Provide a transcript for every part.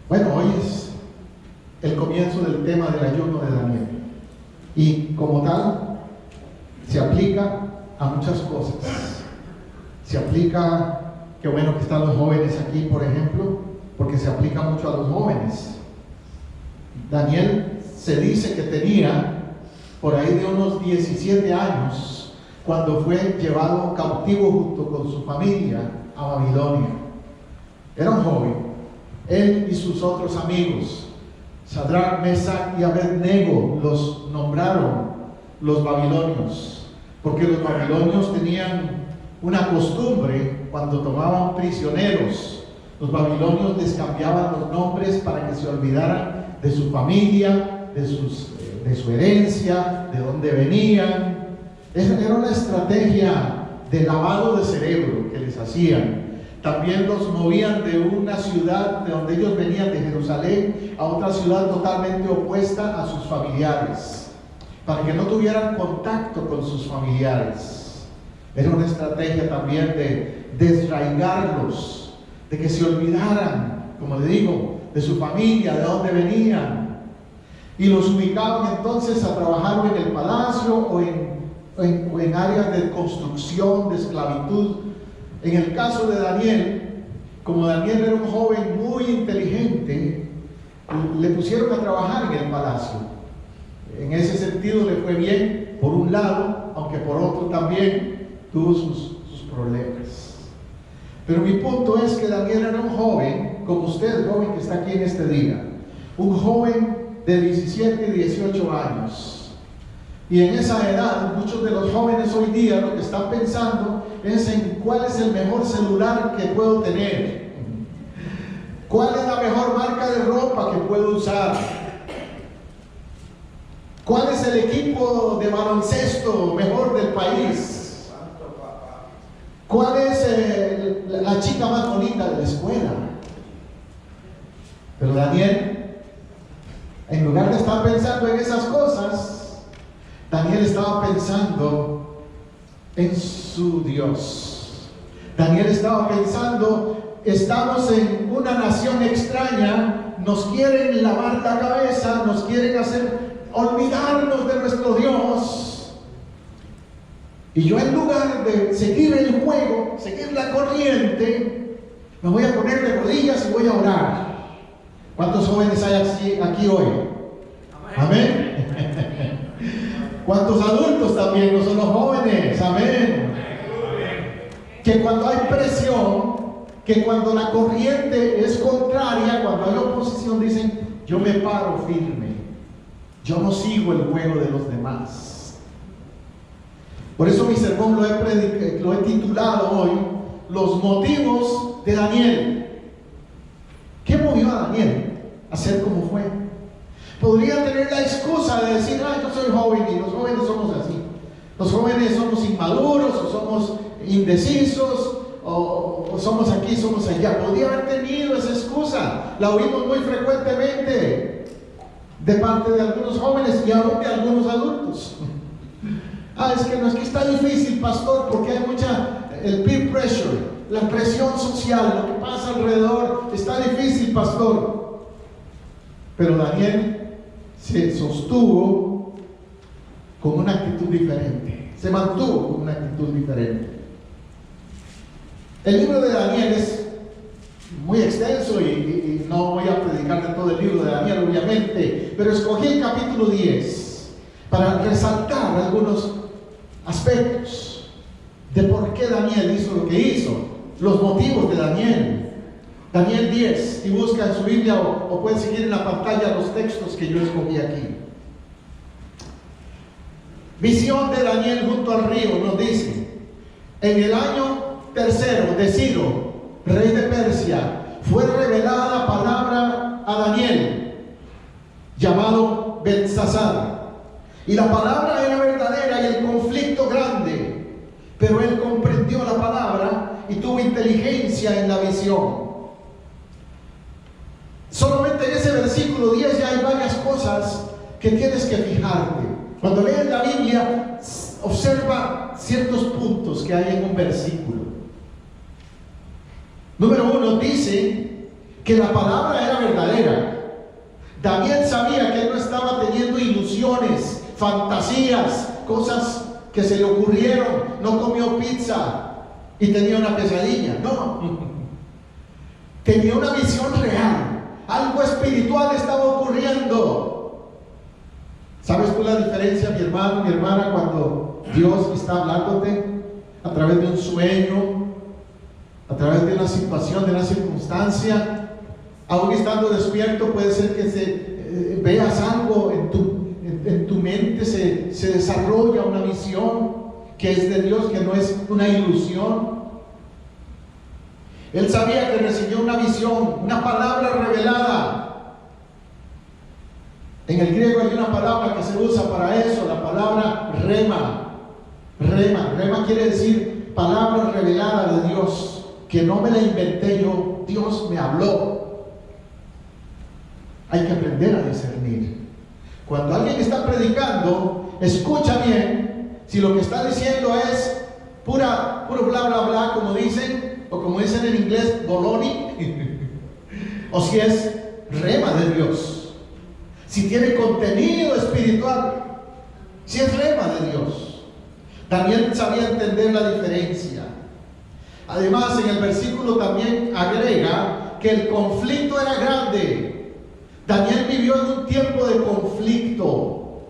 Bueno, hoy es el comienzo del tema del ayuno de Daniel. Y como tal, se aplica a muchas cosas. Se aplica, qué bueno que están los jóvenes aquí, por ejemplo, porque se aplica mucho a los jóvenes. Daniel se dice que tenía por ahí de unos 17 años cuando fue llevado cautivo junto con su familia a Babilonia. Era un joven, él y sus otros amigos, Sadrach, Mesach y Abednego, los nombraron los babilonios, porque los babilonios tenían una costumbre. Cuando tomaban prisioneros, los babilonios les cambiaban los nombres para que se olvidaran de su familia, de su herencia, de dónde venían. Esa era una estrategia de lavado de cerebro que les hacían. También los movían de una ciudad de donde ellos venían, de Jerusalén, a otra ciudad totalmente opuesta a sus familiares, para que no tuvieran contacto con sus familiares. Era una estrategia también de desraigarlos, de que se olvidaran, como le digo, de su familia, de dónde venían. Y los ubicaban entonces a trabajar en el palacio o en áreas de construcción, de esclavitud. En el caso de Daniel, como Daniel era un joven muy inteligente, le pusieron a trabajar en el palacio. En ese sentido le fue bien, por un lado, aunque por otro también tuvo sus problemas. Pero mi punto es que Daniel era un joven, como usted, joven que está aquí en este día, un joven de 17 y 18 años. Y en esa edad, muchos de los jóvenes hoy día lo que están pensando es en cuál es el mejor celular que puedo tener, cuál es la mejor marca de ropa que puedo usar, cuál es el equipo de baloncesto mejor del país, cuál es la chica más bonita de la escuela. Pero Daniel, en lugar de estar pensando en esas cosas, Daniel estaba pensando en su Dios. Daniel estaba pensando, estamos en una nación extraña, nos quieren lavar la cabeza, nos quieren hacer olvidarnos de nuestro Dios. Y yo, en lugar de seguir el juego, seguir la corriente, me voy a poner de rodillas y voy a orar. ¿Cuántos jóvenes hay aquí hoy? Amén. ¿Cuántos adultos también no son los jóvenes? Amén. Que cuando hay presión, que cuando la corriente es contraria, cuando hay oposición, dicen: yo me paro firme, yo no sigo el juego de los demás. Por eso mi sermón lo he titulado hoy: los motivos de Daniel. ¿Qué movió a Daniel a ser como fue? Podría tener la excusa de decir: yo soy joven y los jóvenes somos así. Los jóvenes somos inmaduros, o somos indecisos, o somos aquí, somos allá. Podría haber tenido esa excusa. La oímos muy frecuentemente de parte de algunos jóvenes y aún de algunos adultos. Es que no, es que está difícil, pastor, porque hay el peer pressure, la presión social, lo que pasa alrededor, está difícil, pastor. Pero Daniel se sostuvo con una actitud diferente, se mantuvo con una actitud diferente. El libro de Daniel es muy extenso y no voy a predicar de todo el libro de Daniel, obviamente, pero escogí el capítulo 10 para resaltar algunos aspectos de por qué Daniel hizo lo que hizo, los motivos de Daniel. Daniel 10, y busca en su Biblia o pueden seguir en la pantalla los textos que yo escogí aquí. Visión de Daniel junto al río, nos dice: en el año tercero de Ciro, rey de Persia, fue revelada la palabra a Daniel, llamado Beltsasar. Y la palabra era verdadera y el conflicto grande, pero él comprendió la palabra y tuvo inteligencia en la visión. Solamente en ese versículo 10 ya hay varias cosas que tienes que fijarte. Cuando lees la Biblia, observa ciertos puntos que hay en un versículo. Número 1, dice que la palabra era verdadera. Daniel sabía que él no estaba teniendo ilusiones, fantasías, cosas que se le ocurrieron. No comió pizza y tenía una pesadilla, no. Tenía una visión real. Algo espiritual estaba ocurriendo. ¿Sabes tú la diferencia, mi hermano, mi hermana, cuando Dios está hablándote a través de un sueño, a través de una situación, de una circunstancia? Aún estando despierto, puede ser que veas algo en tu mente, se desarrolla una visión que es de Dios, que no es una ilusión. Él sabía que recibió una visión, una palabra revelada. En el griego hay una palabra que se usa para eso, la palabra rema. Rema quiere decir palabra revelada de Dios, que no me la inventé yo, Dios me habló. Hay que aprender a discernir. Cuando alguien está predicando, escucha bien si lo que está diciendo es puro bla bla bla, como dicen, o como dicen en inglés, boloni, o si es rema de Dios, si tiene contenido espiritual, si es rema de Dios. Daniel sabía entender la diferencia. Además, en el versículo también agrega que el conflicto era grande. Daniel vivió en un tiempo de conflicto,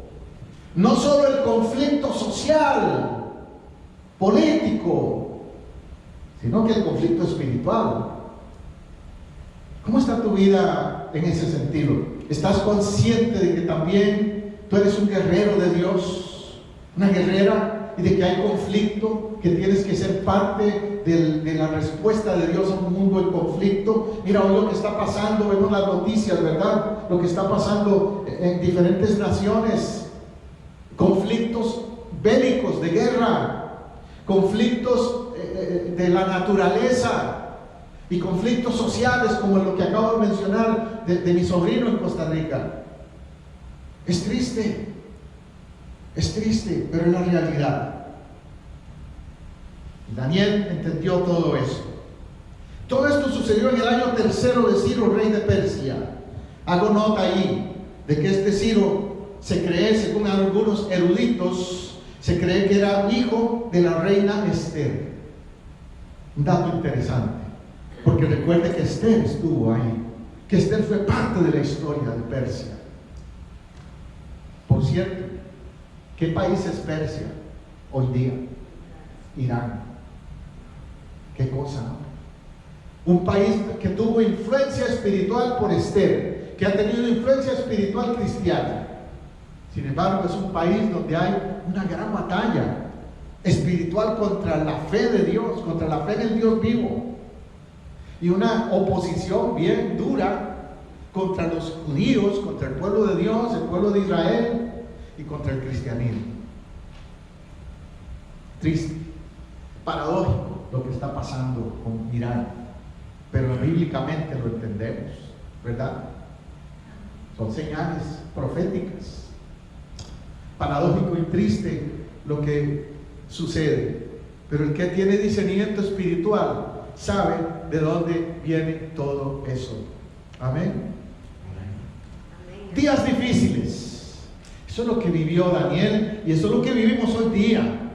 no solo el conflicto social, político, sino que el conflicto espiritual. ¿Cómo está tu vida en ese sentido? ¿Estás consciente de que también tú eres un guerrero de Dios, una guerrera, y de que hay conflicto, que tienes que ser parte de la respuesta de Dios a un mundo en conflicto? Mira hoy lo que está pasando, vemos las noticias, ¿verdad? Lo que está pasando en diferentes naciones, conflictos bélicos, de guerra, conflictos de la naturaleza y conflictos sociales, como lo que acabo de mencionar de mi sobrino en Costa Rica. Es triste, pero es la realidad. Daniel entendió todo eso. Todo esto sucedió en el año 3 de Ciro, rey de Persia. Hago nota ahí de que este Ciro se cree, según algunos eruditos, se cree que era hijo de la reina Esther. Un dato interesante, porque recuerde que Esther estuvo ahí, que Esther fue parte de la historia de Persia. Por cierto, ¿qué país es Persia hoy día? Irán. ¿Qué cosa, no? Un país que tuvo influencia espiritual por Esther, que ha tenido influencia espiritual cristiana. Sin embargo, es un país donde hay una gran batalla espiritual contra la fe de Dios, contra la fe en el Dios vivo, y una oposición bien dura contra los judíos, contra el pueblo de Dios, el pueblo de Israel, y contra el cristianismo. Triste, paradójico lo que está pasando con Irán, pero bíblicamente lo entendemos, ¿verdad? Son señales proféticas. Paradójico y triste lo que sucede, pero el que tiene discernimiento espiritual sabe de dónde viene todo eso. Amén. Días difíciles, eso es lo que vivió Daniel, y eso es lo que vivimos hoy día.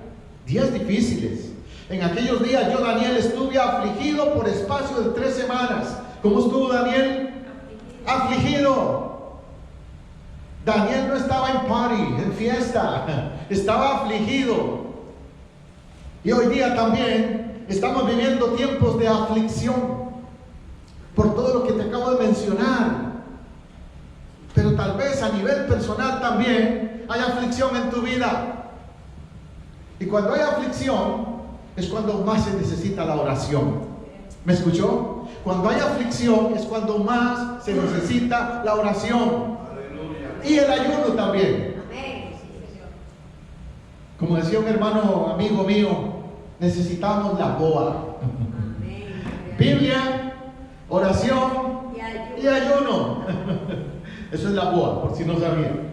Días difíciles. En aquellos días yo, Daniel, estuve afligido por espacio de 3 semanas. ¿Cómo estuvo Daniel? Afligido. Daniel no estaba en party, en fiesta, estaba afligido. Y hoy día también estamos viviendo tiempos de aflicción por todo lo que te acabo de mencionar. Pero tal vez a nivel personal también hay aflicción en tu vida. Y cuando hay aflicción es cuando más se necesita la oración. ¿Me escuchó? Cuando hay aflicción es cuando más se necesita la oración. Y el ayuno también. Como decía un hermano amigo mío, necesitamos la boa. Biblia, oración y ayuno. Eso es la boa, por si no sabían.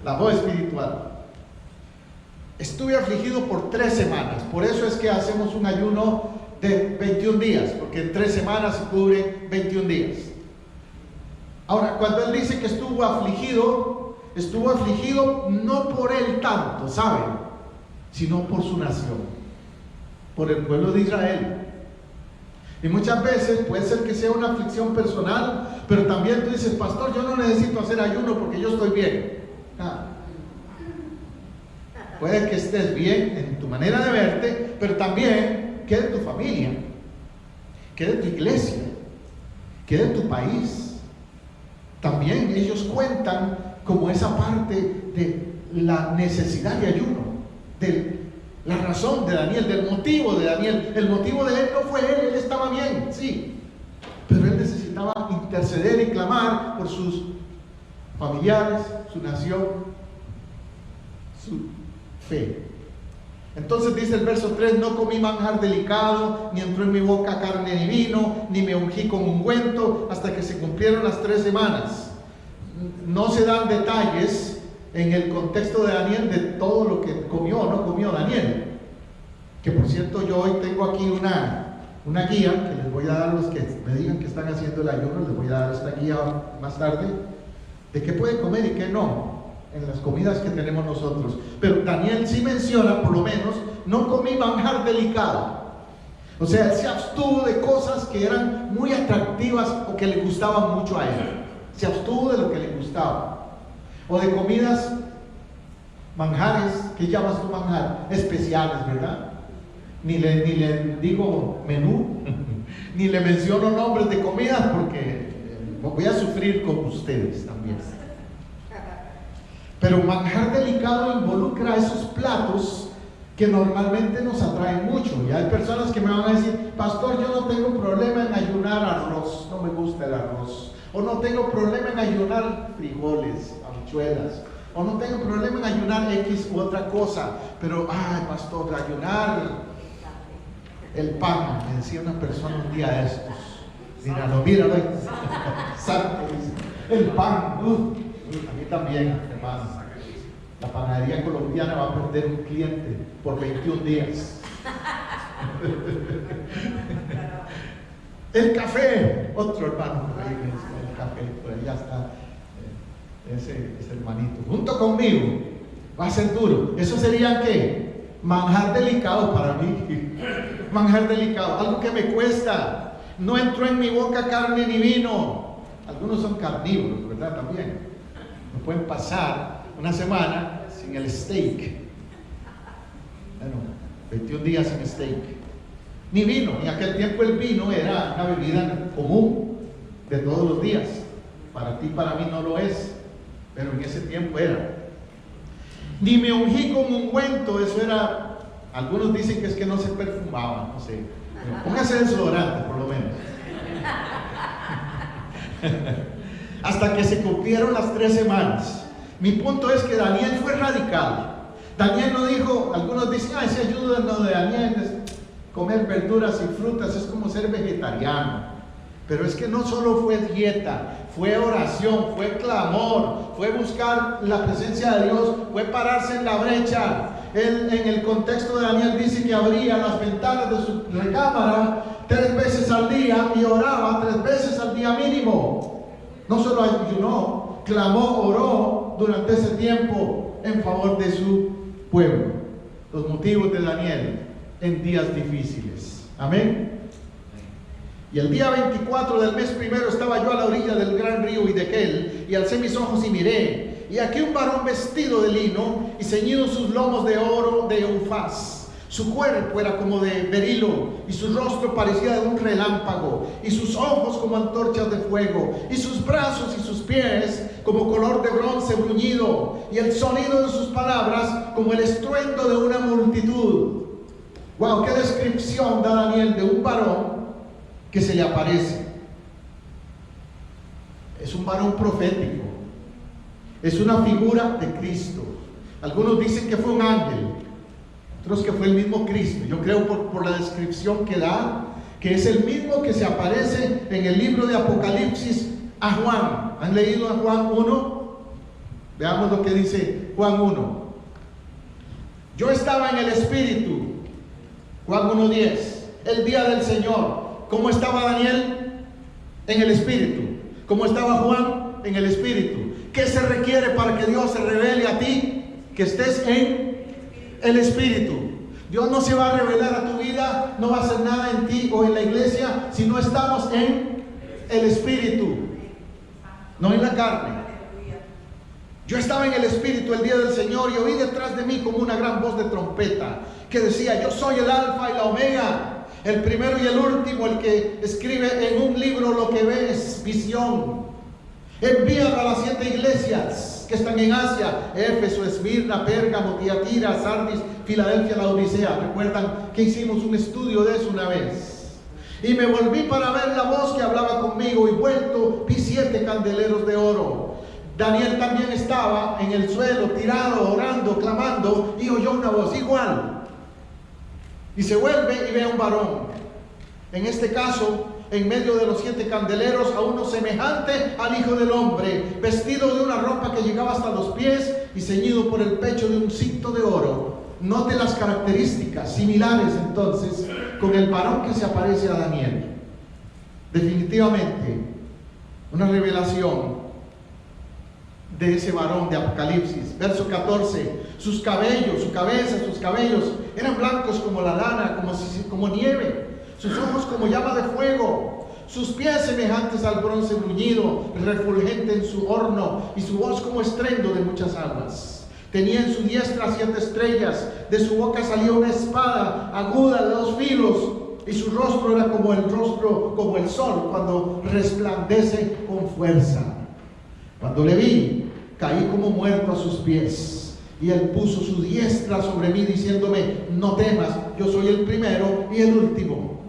La boa espiritual. Estuve afligido por 3 semanas. Por eso es que hacemos un ayuno de 21 días, porque en 3 semanas se cubre 21 días. Ahora, cuando él dice que estuvo afligido no por él tanto, ¿saben? Sino por su nación, por el pueblo de Israel. Y muchas veces puede ser que sea una aflicción personal, pero también tú dices, pastor, yo no necesito hacer ayuno porque yo estoy bien. Puede que estés bien en tu manera de verte, pero también que de tu familia, que de tu iglesia, que de tu país. También ellos cuentan como esa parte de la necesidad de ayuno, de la razón de Daniel, del motivo de Daniel. El motivo de él no fue él estaba bien, sí, pero él necesitaba interceder y clamar por sus familiares, su nación, su fe. Entonces dice el verso 3: no comí manjar delicado, ni entró en mi boca carne ni vino, ni me ungí con ungüento, hasta que se cumplieron las 3 semanas. No se dan detalles en el contexto de Daniel de todo lo que comió o no comió Daniel. Que por cierto, yo hoy tengo aquí una guía que les voy a dar a los que me digan que están haciendo el ayuno. Les voy a dar esta guía más tarde de qué puede comer y qué no en las comidas que tenemos nosotros. Pero Daniel sí menciona, por lo menos, no comí manjar delicado. O sea, él se abstuvo de cosas que eran muy atractivas o que le gustaban mucho a él. Se abstuvo de lo que le gustaba. O de comidas, manjares, ¿qué llamas tú manjar? Especiales, ¿verdad? Ni le digo menú, ni le menciono nombres de comidas porque voy a sufrir con ustedes también. Pero manjar delicado involucra esos platos que normalmente nos atraen mucho. Y hay personas que me van a decir, pastor, yo no tengo problema en ayunar arroz, no me gusta el arroz. O no tengo problema en ayunar frijoles, habichuelas. O no tengo problema en ayunar X u otra cosa. Pero, ay, pastor, ayunar el pan, me decía una persona un día de estos. Míralo, santo, el pan, a mí también, hermano. La panadería colombiana va a perder un cliente por 21 días. El café, otro hermano por ahí, el café, por ahí ya está ese hermanito. Junto conmigo, va a ser duro. ¿Eso sería qué? Manjar delicado para mí. Manjar delicado, algo que me cuesta. No entró en mi boca carne ni vino. Algunos son carnívoros, ¿verdad? También. No pueden pasar una semana sin el steak. Bueno, 21 días sin steak. Ni vino. En aquel tiempo el vino era una bebida común de todos los días. Para ti, para mí no lo es, pero en ese tiempo era. Ni me ungí con ungüento. Eso era, algunos dicen que es que no se perfumaba, no sé. Pero póngase desodorante por lo menos. Hasta que se cumplieron las 3 semanas. Mi punto es que Daniel fue radical. Daniel no dijo, algunos dicen, ese ayuno de Daniel es comer verduras y frutas, es como ser vegetariano. Pero es que no solo fue dieta, fue oración, fue clamor, fue buscar la presencia de Dios, fue pararse en la brecha. Él, en el contexto de Daniel, dice que abría las ventanas de su recámara 3 veces al día y oraba 3 veces al día mínimo. No solo ayunó, clamó, oró durante ese tiempo en favor de su pueblo. Los motivos de Daniel en días difíciles. Amén. Y el día 24 del mes primero estaba yo a la orilla del gran río Hiddekel, y alcé mis ojos y miré, y aquí un varón vestido de lino y ceñido sus lomos de oro de Eufaz. Su cuerpo era como de berilo, y su rostro parecía de un relámpago, y sus ojos como antorchas de fuego, y sus brazos y sus pies como color de bronce bruñido, y el sonido de sus palabras como el estruendo de una multitud. Wow, qué descripción da Daniel de un varón que se le aparece. Es un varón profético, es una figura de Cristo. Algunos dicen que fue un ángel, otros que fue el mismo Cristo. Yo creo por la descripción que da, que es el mismo que se aparece en el libro de Apocalipsis a Juan. ¿Han leído a Juan 1? Veamos lo que dice Juan 1. Yo estaba en el Espíritu, Juan 1:10, el día del Señor. ¿Cómo estaba Daniel? En el Espíritu. ¿Cómo estaba Juan? En el Espíritu. ¿Qué se requiere para que Dios se revele a ti? Que estés en el Espíritu. Dios no se va a revelar a tu vida, no va a hacer nada en ti o en la iglesia si no estamos en el Espíritu, no en la carne. Yo estaba en el Espíritu el día del Señor y oí detrás de mí como una gran voz de trompeta que decía: yo soy el Alfa y la Omega, el primero y el último, el que escribe en un libro lo que ves, visión. Envíalo a las 7 iglesias que están en Asia: Éfeso, Esmirna, Pérgamo, Tiatira, Sardis, Filadelfia, la Odisea. ¿Recuerdan que hicimos un estudio de eso una vez? Y me volví para ver la voz que hablaba conmigo, y vuelto vi 7 candeleros de oro. Daniel también estaba en el suelo, tirado, orando, clamando, y oyó una voz igual. Y se vuelve y ve a un varón. En este caso, en medio de los 7 candeleros, a uno semejante al Hijo del Hombre, vestido de una ropa que llegaba hasta los pies y ceñido por el pecho de un cinto de oro. Note las características similares entonces con el varón que se aparece a Daniel. Definitivamente una revelación de ese varón de Apocalipsis. Verso 14: sus cabellos, su cabeza, sus cabellos eran blancos como la lana, como nieve, sus ojos como llama de fuego, sus pies semejantes al bronce bruñido, refulgente en su horno, y su voz como estruendo de muchas aguas. Tenía en su diestra 7 estrellas, de su boca salía una espada aguda de 2 filos, y su rostro era como el sol cuando resplandece con fuerza. Cuando le vi, caí como muerto a sus pies, y él puso su diestra sobre mí, diciéndome: no temas, yo soy el primero y el último.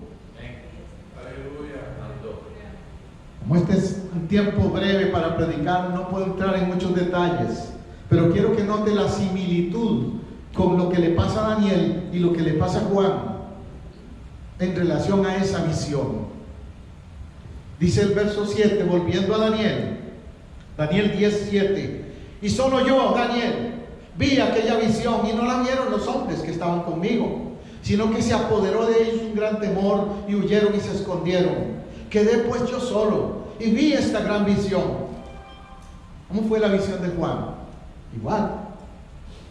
Como este es un tiempo breve para predicar, no puedo entrar en muchos detalles, pero quiero que note la similitud con lo que le pasa a Daniel y lo que le pasa a Juan en relación a esa visión. Dice el verso 7, volviendo a Daniel 10:7: y solo yo, Daniel, vi aquella visión, y no la vieron los hombres que estaban conmigo, sino que se apoderó de ellos un gran temor, y huyeron y se escondieron. Quedé pues yo solo y vi esta gran visión. ¿Cómo fue la visión de Juan? Igual.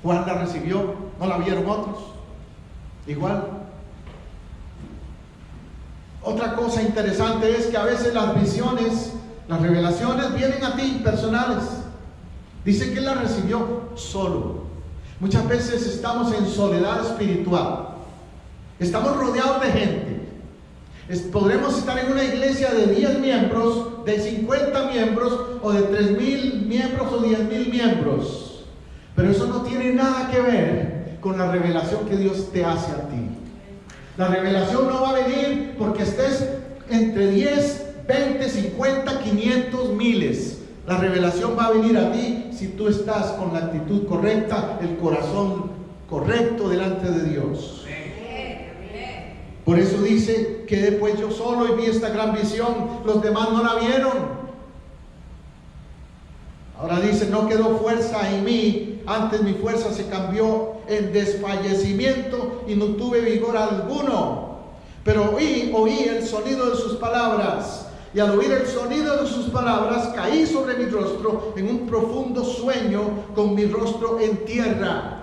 Juan la recibió, no la vieron otros. Igual. Otra cosa interesante es que a veces las visiones, las revelaciones vienen a ti personales. Dice que él la recibió solo. Muchas veces estamos en soledad espiritual. Estamos rodeados de gente. Podremos estar en una iglesia de 10 miembros, de 50 miembros, o de 3,000 miembros o 10,000 miembros. Pero eso no tiene nada que ver con la revelación que Dios te hace a ti. La revelación no va a venir porque estés entre 10, 20, 50, 500, miles. La revelación va a venir a ti si tú estás con la actitud correcta, el corazón correcto delante de Dios. Por eso dice: quedé pues yo solo y vi esta gran visión, los demás no la vieron. Ahora dice: no quedó fuerza en mí, antes mi fuerza se cambió en desfallecimiento y no tuve vigor alguno. Pero oí el sonido de sus palabras, y al oír el sonido de sus palabras caí sobre mi rostro en un profundo sueño, con mi rostro en tierra.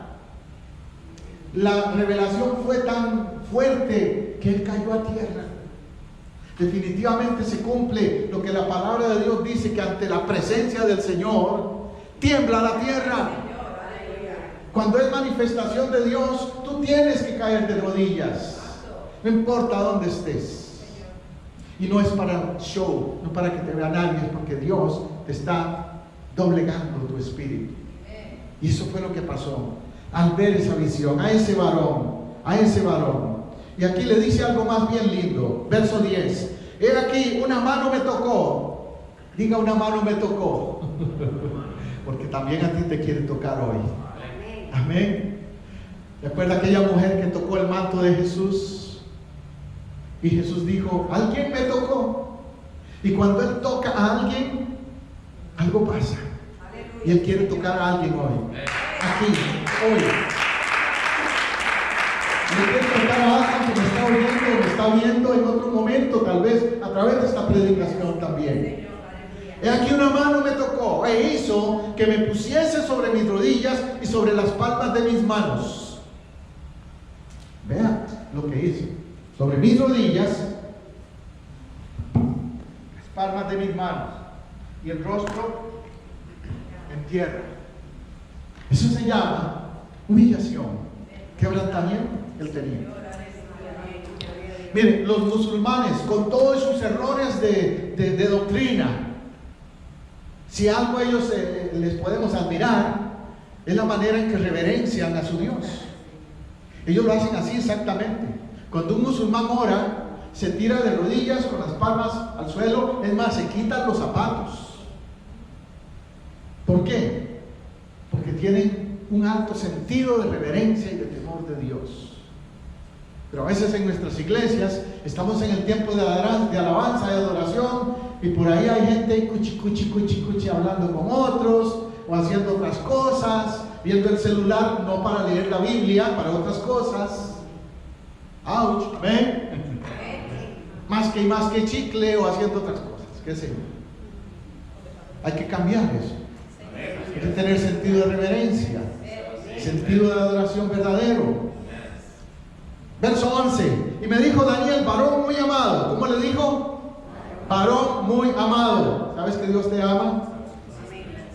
La revelación fue tan fuerte que él cayó a tierra. Definitivamente se cumple lo que la palabra de Dios dice, que ante la presencia del Señor tiembla la tierra. Cuando es manifestación de Dios, tú tienes que caer de rodillas, no importa dónde estés. Y no es para show, no para que te vea nadie, es porque Dios te está doblegando tu espíritu. Y eso fue lo que pasó al ver esa visión, a ese varón. Y aquí le dice algo más bien lindo. Verso 10: he aquí, una mano me tocó. Diga: una mano me tocó. Porque también a ti te quiere tocar hoy. Amén. ¿Recuerda aquella mujer que tocó el manto de Jesús? Y Jesús dijo: alguien me tocó. Y cuando Él toca a alguien, algo pasa. Y Él quiere tocar a alguien hoy. Aquí, hoy. Le quiero tocar a alguien que me está oyendo me está viendo en otro momento, tal vez a través de esta predicación también. He aquí una mano me tocó e hizo que me pusiese sobre mis rodillas y sobre las palmas de mis manos. Vea lo que hizo. Sobre mis rodillas, las palmas de mis manos y el rostro en tierra. Eso se llama humillación, quebrantamiento que él tenía. Miren, los musulmanes, con todos sus errores de doctrina, si algo a ellos les podemos admirar, es la manera en que reverencian a su Dios. Ellos lo hacen así exactamente. Cuando un musulmán ora, se tira de rodillas con las palmas al suelo, es más, se quitan los zapatos. ¿Por qué? Porque tienen un alto sentido de reverencia y de temor de Dios. Pero a veces en nuestras iglesias estamos en el tiempo de alabanza, de adoración, y por ahí hay gente cuchi hablando con otros o haciendo otras cosas, viendo el celular no para leer la Biblia, para otras cosas. ¡Auch! ¿Amén? Más que chicle o haciendo otras cosas. ¿Qué sé yo? Hay que cambiar eso. Hay que tener sentido de reverencia, sentido de adoración verdadero. Verso 11. Y me dijo Daniel, varón muy amado. ¿Cómo le dijo? Varón muy amado. ¿Sabes que Dios te ama?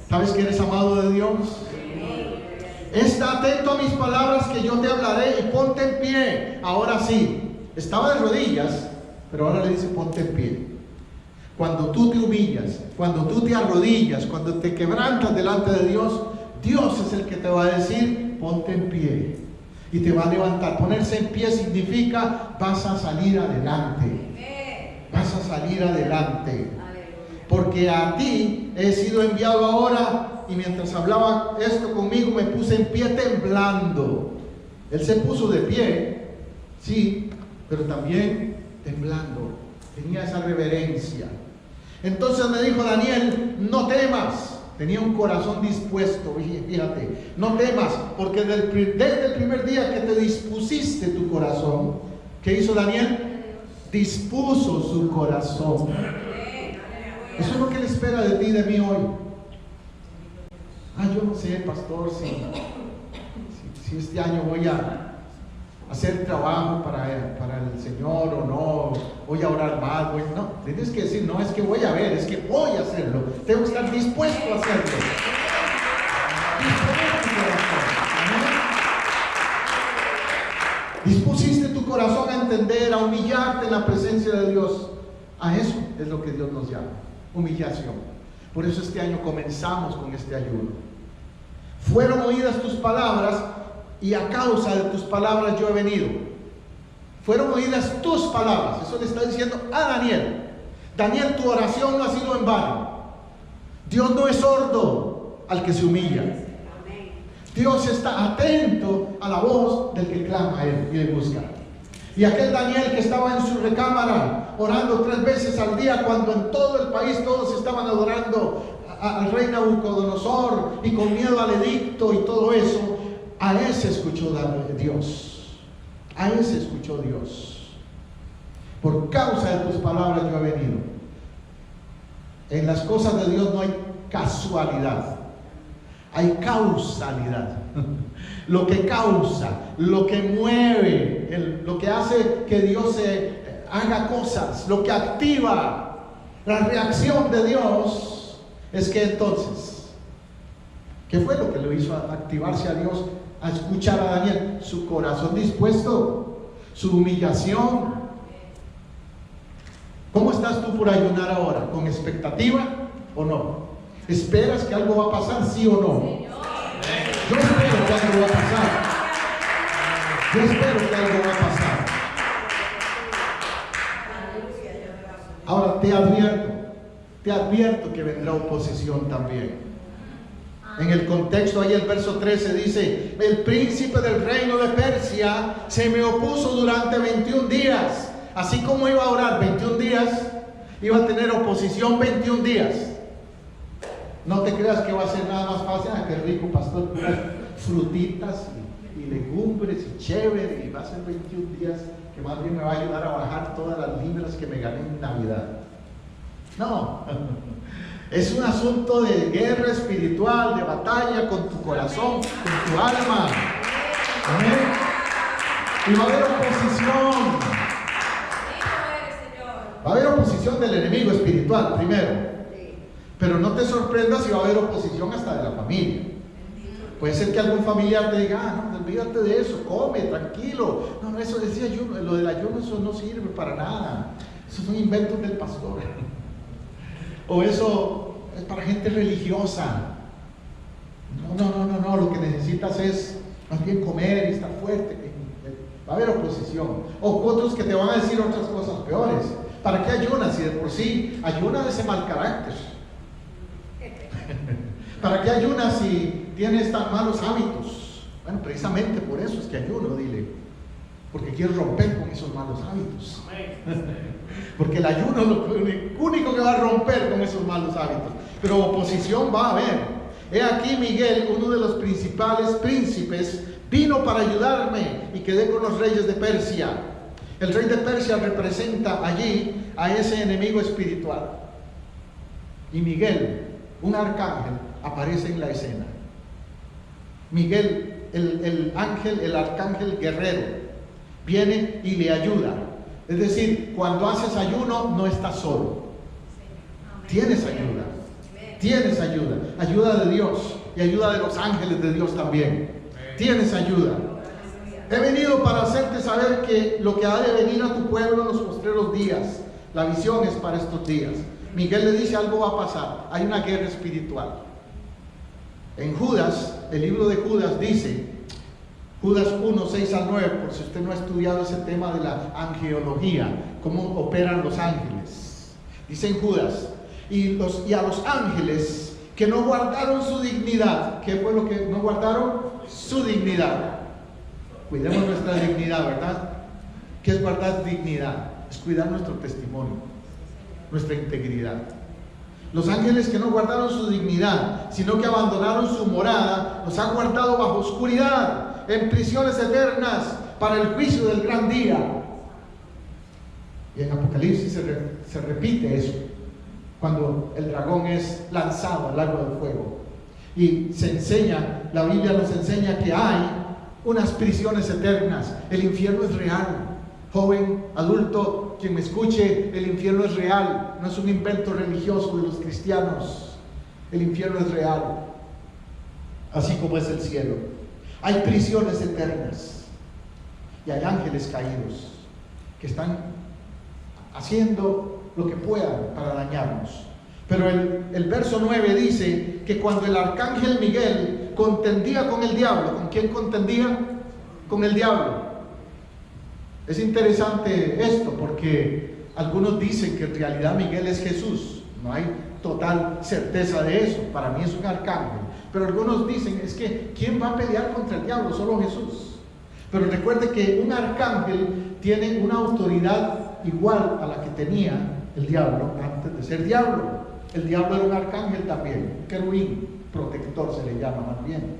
¿Sabes que eres amado de Dios? Está atento a mis palabras que yo te hablaré y ponte en pie. Ahora sí, estaba de rodillas, pero ahora le dice ponte en pie. Cuando tú te humillas, cuando tú te arrodillas, cuando te quebrantas delante de Dios, Dios es el que te va a decir ponte en pie y te va a levantar. Ponerse en pie significa vas a salir adelante. Vas a salir adelante. Porque a ti he sido enviado ahora. Y mientras hablaba esto conmigo, me puse en pie temblando. Él se puso de pie, sí, pero también temblando. Tenía esa reverencia. Entonces me dijo Daniel, no temas. Tenía un corazón dispuesto, fíjate. No temas, porque desde el primer día que te dispusiste tu corazón, ¿qué hizo Daniel? Dispuso su corazón. Eso es lo que él espera de ti y de mí hoy. Yo no sé, pastor, si este año voy a hacer trabajo para el Señor o no, voy a orar más, no, tienes que decir, no es que voy a ver, es que voy a hacerlo, tengo que estar dispuesto a hacerlo. Dispusiste tu corazón a entender, a humillarte en la presencia de Dios. A eso es lo que Dios nos llama, humillación. Por eso este año comenzamos con este ayuno. Fueron oídas tus palabras y a causa de tus palabras yo he venido. Fueron oídas tus palabras. Eso le está diciendo a Daniel. Daniel, tu oración no ha sido en vano. Dios no es sordo al que se humilla. Dios está atento a la voz del que clama a Él y le busca. Y aquel Daniel que estaba en su recámara orando 3 veces al día, cuando en todo el país todos estaban adorando al rey Nabucodonosor y con miedo al edicto y todo eso, a él se escuchó Dios. A él se escuchó Dios. Por causa de tus palabras yo he venido. En las cosas de Dios no hay casualidad, hay causalidad. Lo que causa, lo que mueve, lo que hace que Dios haga cosas, lo que activa la reacción de Dios, es que entonces, ¿qué fue lo que lo hizo activarse a Dios, a escuchar a Daniel? Su corazón dispuesto, su humillación. ¿Cómo estás tú por ayunar ahora? ¿Con expectativa o no? ¿Esperas que algo va a pasar, sí o no? Yo espero que algo va a pasar. Yo espero que algo va a pasar. Ahora te advierto que vendrá oposición también. En el contexto, ahí el verso 13 dice: el príncipe del reino de Persia se me opuso durante 21 días. Así como iba a orar 21 días, iba a tener oposición 21 días. No te creas que va a ser nada más fácil. Qué rico, pastor, puras frutitas y legumbres y chévere, y va a ser 21 días que más bien me va a ayudar a bajar todas las libras que me gané en Navidad. No, es un asunto de guerra espiritual, de batalla con tu corazón, con tu alma. Amén. Y va a haber oposición. Va a haber oposición del enemigo espiritual primero. Pero no te sorprendas si va a haber oposición hasta de la familia. Puede ser que algún familiar te diga, no, olvídate de eso, come, tranquilo. No, eso decía ayuno, lo del ayuno, eso no sirve para nada. Esos son inventos del pastor. O eso es para gente religiosa. No, lo que necesitas es más bien comer y estar fuerte. Va a haber oposición. O otros que te van a decir otras cosas peores. ¿Para qué ayunas si de por sí ayuna de ese mal carácter? ¿Para qué ayunas si tienes tan malos hábitos? Bueno, precisamente por eso es que ayuno, dile. Porque quieres romper con esos malos hábitos. Porque el ayuno es lo único que va a romper con esos malos hábitos. Pero oposición va a haber. He aquí Miguel, uno de los principales príncipes, vino para ayudarme y quedé con los reyes de Persia. El rey de Persia representa allí a ese enemigo espiritual. Y Miguel, un arcángel, aparece en la escena. Miguel, el arcángel guerrero, viene y le ayuda. Es decir, cuando haces ayuno no estás solo. Tienes ayuda. Tienes ayuda. Ayuda de Dios y ayuda de los ángeles de Dios también. Tienes ayuda. He venido para hacerte saber que lo que ha de venir a tu pueblo en los postreros días. La visión es para estos días. Miguel le dice, algo va a pasar. Hay una guerra espiritual. En Judas, el libro de Judas dice, Judas 1, 6 al 9, por si usted no ha estudiado ese tema de la angelología, cómo operan los ángeles. Dice en Judas, y a los ángeles que no guardaron su dignidad. ¿Qué fue lo que no guardaron? Su dignidad. Cuidemos nuestra dignidad, ¿verdad? ¿Qué es guardar dignidad? Es cuidar nuestro testimonio, nuestra integridad. Los ángeles que no guardaron su dignidad, sino que abandonaron su morada, los han guardado bajo oscuridad, en prisiones eternas, para el juicio del gran día. Y en Apocalipsis se repite eso, cuando el dragón es lanzado al lago de fuego. Y se enseña, la Biblia nos enseña que hay unas prisiones eternas. El infierno es real. Joven, adulto, quien me escuche, el infierno es real. No es un invento religioso de los cristianos. El infierno es real, así como es el cielo. Hay prisiones eternas y hay ángeles caídos que están haciendo lo que puedan para dañarnos. Pero el verso 9 dice que cuando el arcángel Miguel contendía con el diablo, ¿con quién contendía? Con el diablo. Es interesante esto porque algunos dicen que en realidad Miguel es Jesús. No hay total certeza de eso. Para mí es un arcángel. Pero algunos dicen, es que ¿quién va a pelear contra el diablo? Solo Jesús. Pero recuerde que un arcángel tiene una autoridad igual a la que tenía el diablo antes de ser diablo. El diablo era un arcángel también, un querubín protector se le llama más bien.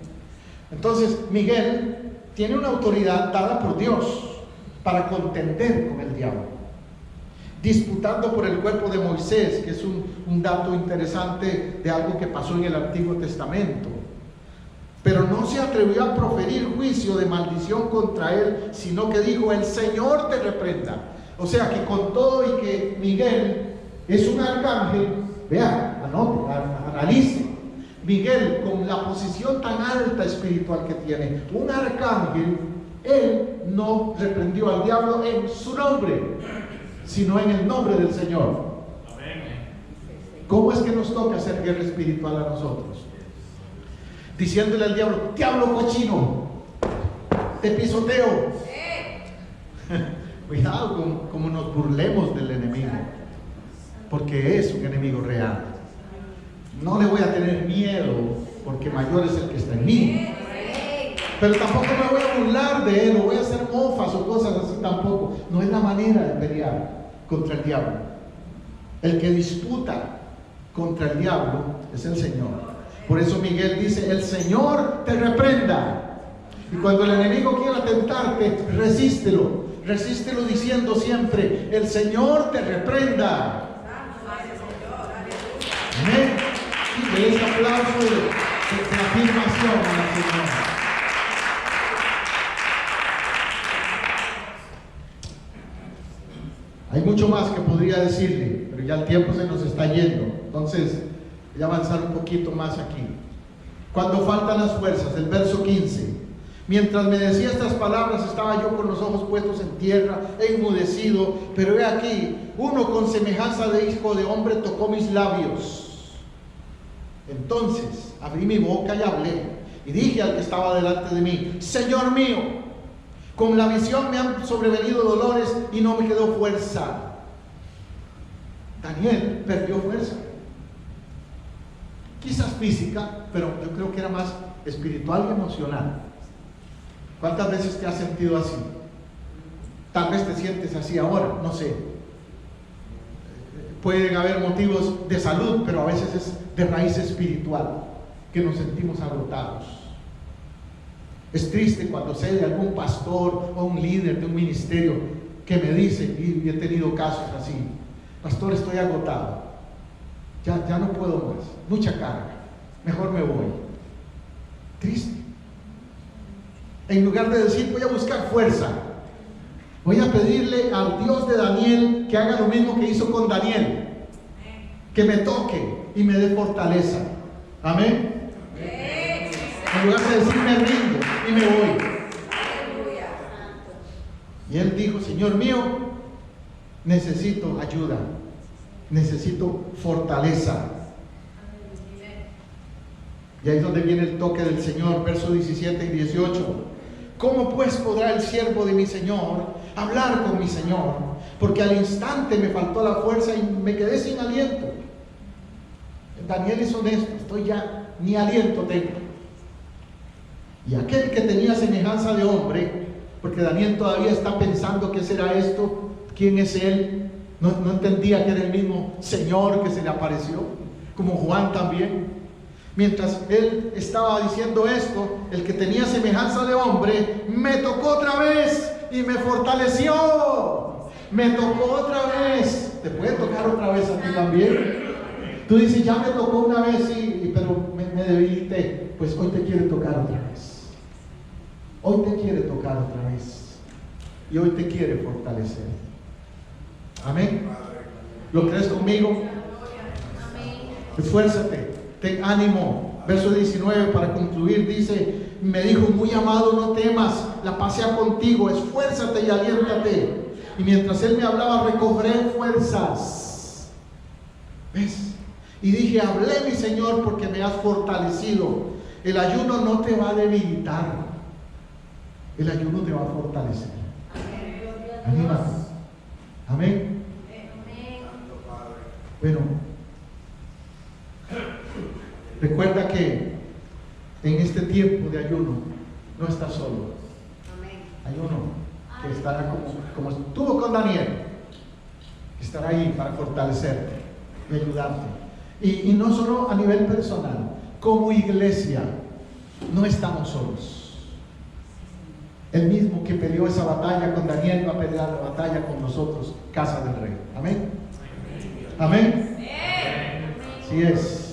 Entonces Miguel tiene una autoridad dada por Dios para contender con el diablo, disputando por el cuerpo de Moisés, que es un dato interesante de algo que pasó en el Antiguo Testamento. Pero no se atrevió a proferir juicio de maldición contra él, sino que dijo, el Señor te reprenda. O sea que con todo y que Miguel es un arcángel, vea, anote, analice. Miguel, con la posición tan alta espiritual que tiene, un arcángel, él no reprendió al diablo en su nombre, sino en el nombre del Señor. ¿Cómo es que nos toca hacer guerra espiritual a nosotros? Diciéndole al diablo, diablo cochino, te pisoteo. Cuidado como nos burlemos del enemigo, porque es un enemigo real. No le voy a tener miedo, porque mayor es el que está en mí. Pero tampoco me voy a burlar de él, o voy a hacer mofas o cosas así tampoco. No es la manera de pelear contra el diablo. El que disputa contra el diablo es el Señor. Por eso Miguel dice, el Señor te reprenda. Y cuando el enemigo quiera tentarte, resístelo. resístelo diciendo siempre: el Señor te reprenda. Amén. Y de ese aplauso de afirmación al Señor. Hay mucho más que podría decirle, pero ya el tiempo se nos está yendo. Entonces, voy a avanzar un poquito más aquí. Cuando faltan las fuerzas, el verso 15. Mientras me decía estas palabras, estaba yo con los ojos puestos en tierra, enmudecido, pero he aquí, uno con semejanza de hijo de hombre tocó mis labios. Entonces abrí mi boca y hablé, y dije al que estaba delante de mí: Señor mío, con la visión me han sobrevenido dolores y no me quedó fuerza. Daniel perdió fuerza, quizás física, pero yo creo que era más espiritual y emocional. ¿Cuántas veces te has sentido así? Tal vez te sientes así ahora, no sé. Pueden haber motivos de salud, pero a veces es de raíz espiritual que nos sentimos agotados. Es triste cuando sé de algún pastor o un líder de un ministerio que me dice, y he tenido casos así: pastor, estoy agotado, ya no puedo más, mucha carga, mejor me voy. Triste. En lugar de decir: voy a buscar fuerza, voy a pedirle al Dios de Daniel que haga lo mismo que hizo con Daniel, que me toque y me dé fortaleza. Amén. En lugar de decir: me rindo y me voy. Y él dijo: Señor mío, necesito ayuda, necesito fortaleza. Y ahí es donde viene el toque del Señor, versos 17 y 18. ¿Cómo pues podrá el siervo de mi Señor hablar con mi Señor? Porque al instante me faltó la fuerza y me quedé sin aliento. Daniel es honesto: estoy ya, ni aliento tengo. Y aquel que tenía semejanza de hombre, porque Daniel todavía está pensando: ¿qué será esto? ¿Quién es él? No entendía que era el mismo Señor que se le apareció, como Juan también. Mientras él estaba diciendo esto, el que tenía semejanza de hombre me tocó otra vez y me fortaleció. Me tocó otra vez. ¿Te puede tocar otra vez a ti también? Tú dices: ya me tocó una vez, pero me debilité. Pues hoy te quiere tocar otra vez. Hoy te quiere tocar otra vez. Y hoy te quiere fortalecer. Amén. ¿Lo crees conmigo? Esfuérzate. Ten ánimo. Verso 19 para concluir dice: me dijo: muy amado, no temas, la paz sea contigo, esfuérzate y aliéntate. Y mientras él me hablaba, recobré fuerzas. ¿Ves? Y dije: hablé, mi Señor, porque me has fortalecido. El ayuno no te va a debilitar, el ayuno te va a fortalecer. Anímate. Amén. Bueno, recuerda que en este tiempo de ayuno no estás solo. Hay uno que estará como estuvo con Daniel, que estará ahí para fortalecerte y ayudarte. Y no solo a nivel personal, como iglesia no estamos solos. El mismo que peleó esa batalla con Daniel va a pelear la batalla con nosotros, casa del rey. Amén. Amén. Así es.